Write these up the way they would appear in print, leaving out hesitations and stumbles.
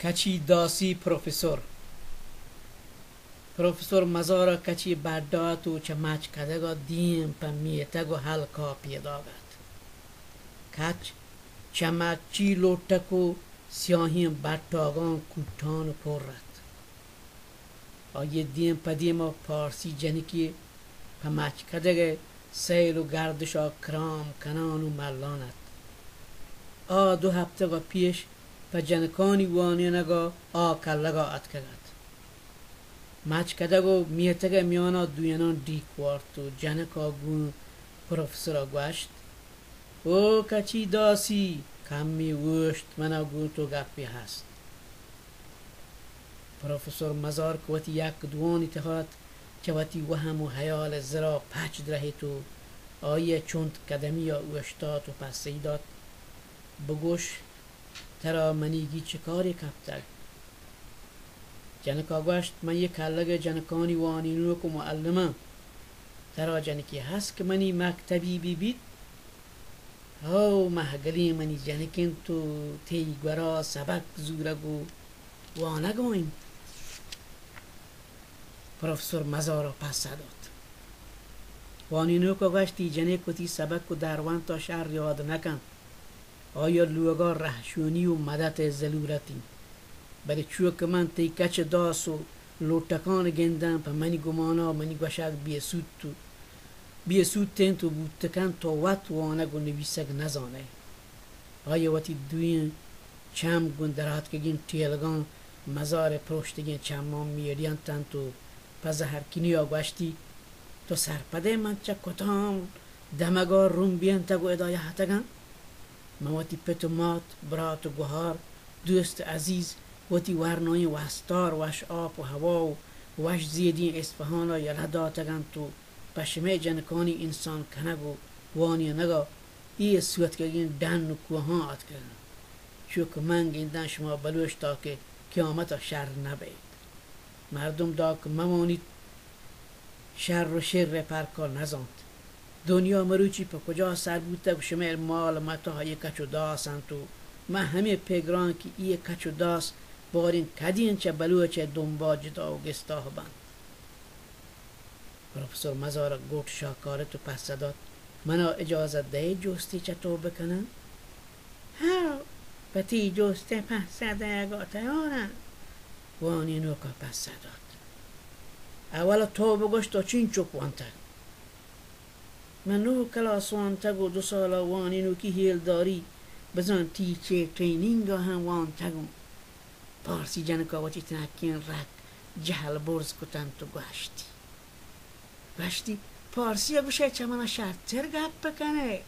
Kachi Dasi Profesor Mazara Kachi Badatu Chamach Kadaga Dim Pamietago Halka Piedagat Kach Chamachi Lotako Siahim Batagan Kutan Porat Ayedin Padima Parsi Janiki Pamach Kadage Sailu Gardisha Kram Kananu Malanat دو هفته پیش په جنکانی وانی نگا کلگا اتکگد مچ کدگو میتگه میانا دوینان دیکوارتو جنکا گون پروفسورا گوشت او کچی داسی کمی وشت منا گون تو گپی هست پروفسور مزار که وقتی یک دوانی تهات که وقتی وهم و حیال زرا پچ درهی تو آیه چوند قدمی یا وشتات و پسی داد بگوش ترا منیگی چه کاری کبتگ جنکا گوشت من یک کلگ جنکانی وانینو که معلمم ترا جنکی هست که منی مکتبی بید او محگلی منی جنکین تو تیگورا سبک زورگو وانگویم پروفسور مزارا پس داد وانینو که گوشتی جنکو سبک و دروان تا شهر یاد نکن آیا لوگا رحشونی و مدد ضرورتی بله چوک من تی کچ داس و لوٹکان گندن پا منی گمانا منی گوشک بیه سود تین تو بودتکن تا وقت وانگ و نویسک نزانه آیا وقتی دوین چم گندرات که گین تیلگان مزار پروشتگین چمان میریان تن تو پا زهرکینی آگوشتی تو سرپده من چه کتام دمگار روم بیان تگو ادایه حتگن موتی پتومات برات و گوهار دوست عزیز وتی ورنای وستار وش آب و هوا و وش زیدین اصفهانا یله داتگن تو پشمه جنکانی انسان کنگو وانی نگا ای سوت کگین دن و کوهان آت کردن چوک من گیندن شما بلوش تا که قیامت شر نبید مردم دا که ممانید شر و شر پرکار نزاند دنیا مروچی پا کجا سر بوده و شمیر مال متا های کچو داسن تو من همه پیگران که ای کچو داس بارین کدین چه بلوچه دنبا جدا و گستاه بند پروفسور مزار گوٹ شاکاره تو پس داد منا اجازه ده جستی چطور بکنن؟ ها پتی جسته پس ده گاتیارن وانی نوکا پس داد اولا تو بگوش تا چین چوک وانتک من نو کلاس وانتگ و 2 ساله وانینو که هیل داری بزن تیچه ترینینگ هم وانتگم پارسی جنکا وچی تنکین رک جهل برز کتن تو گوشتی پارسی گوشه چه منا شرطر گپ بکنه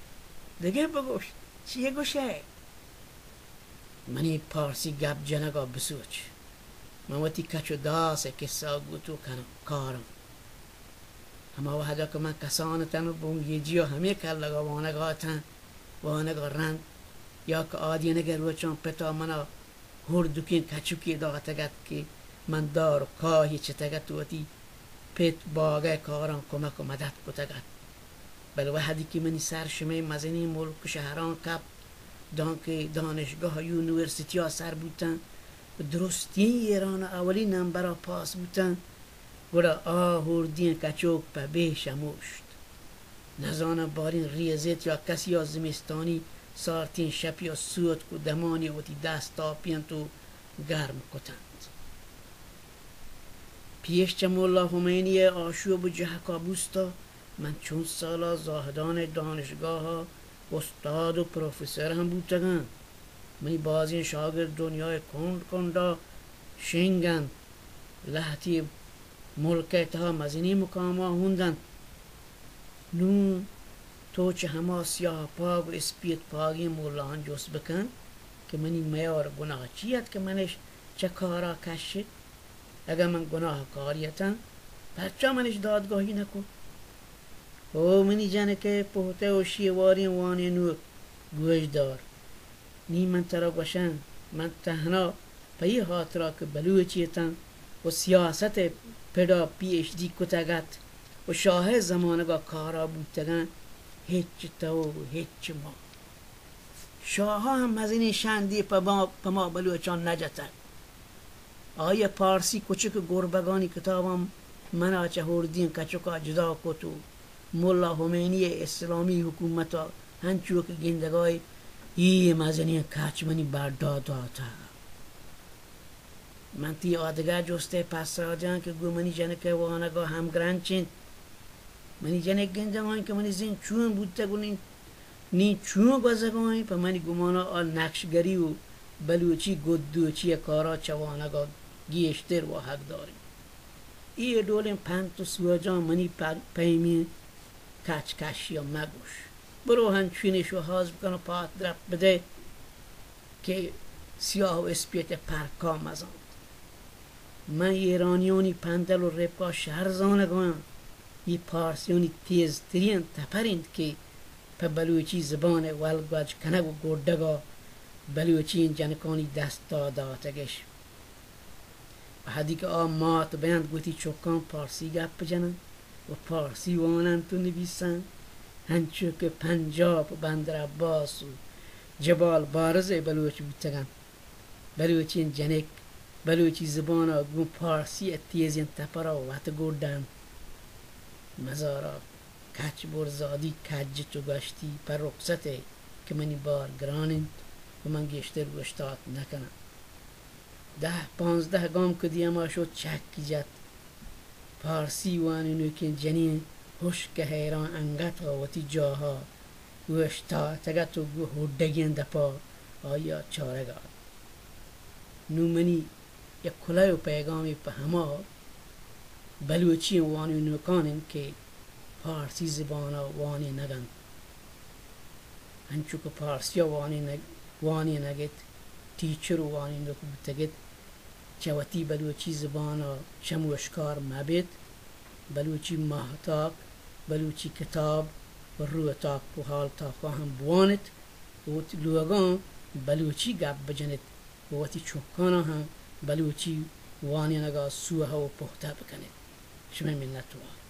دیگه بگوش چیه گوشه منی پارسی گپ جنگا بسوچ من وقتی کچو داسه که ساگو تو کنم کارم اما وحدا که من کسانتن و بونگیجی و همه کلگا وانگا رند یا که آدی نگر روچان پتا منا هردوکین کچوکی داغتگد که من دار کاهی چتگد توتی پت باگه کاران کمک و مدد کتگد بل وحدی که منی سر شمه مزنی ملک شهران کب دانکه دانشگاه یونیورسیتی ها سر بودن درستی ایران اولی نمبر پاس بودن گوڑا هردین کچوک پا به شموشت نزانم بارین ریزت یا کسی یا زمستانی سارتین شب یا سوت کو دمانی وتی دست تاپین تو گرم کتند پیش مولا خمینی آشوب جه کابوستا من چون سالا زاهدان دانشگاه ها استاد و پروفسور هم بودتگن منی بازین شاگرد دنیای کندا شنگن لحتی ملکت ها مزینی مقام ها هوندن نو تو چه همه سیاه پاگ و اسپیت پاگی مولان جوست بکن که منی میار گناه چیت که منش چه کارا کشید اگر من گناه کاریتن پرچا منش دادگاهی نکن او منی جنه که پهته و شیواری وانی نو گوش دار نی من ترا گوشن من تهنا پی خاطرا که بلوچیتن و سیاست پدا پی اچ دی کتگت و شاه زمانگا کارا بودتگن هیچ تو هیچ ما شاه ها هم از این شندی پا ما بلوچان نجتن آیا پارسی کوچک گربگانی کتابم منا چهوردین کچکا جدا کتو ملا همینی اسلامی حکومتا هنچو که گندگای ای مزنی کچمنی برداداتا من تی آدگاه جسته پس راجان که گو منی جنکه وانگاه هم گرانچین منی جنک گندگاین که منی زین چون بودتا گونین نی چون گوزگاین پا منی گمانا آل نقشگری و بلوچی گدوچی کارا چوانگاه گیشتر و حق داریم ای دولیم پنتو سواجان منی پیمی کچ کشی مگوش برو هنچینش و حاضر بکن و پات درب بده که سیاه و اسپیت پرکا مزاند من ایرانیونی پندل و ربکا شهر زانگایم ای پارسیونی تیزترین تپرند که پا بلوچی زبان ولگوج کنگ و گردگا بلوچی این جنکانی دست داداتگش و حدی که مات بیند گوتی چوکان پارسی گپ جنن و پارسی وانن تو نویسن هنچو که پنجاب و بندر عباس و جبال بارز بلوچی بودتگن بلوچی این جنک بلوچی زبانا گون پارسی تیزین تپرا و وقت گردن مزارا کچ برزادی کج تو گشتی پر رخصته که منی بار گرانند و من گشتر گشتات نکنم 10-15 گام که دیما شد چکی جد پارسی وانینو که جنین هوش که حیران انگت آوتی جاها گوشتا تگت و گو هودگین دپا آیا چارگاد نو منی یک کلای و پیغامی پا هما بلوچی وانینو کانن که پارسی زبانا وانی نگن هنچو که پارسی وانی نگت تیچر وانی نکو چواتی بلوچی زبانا شموشکار مبید بلوچی محتاق بلوچی کتاب و روتاق و حال تا خواهم بوانت و لوگان بلوچی گب بجنت و وقتی چوکانا هم بلوچی وانی نگا سوها و پخته بکنید شما منتوار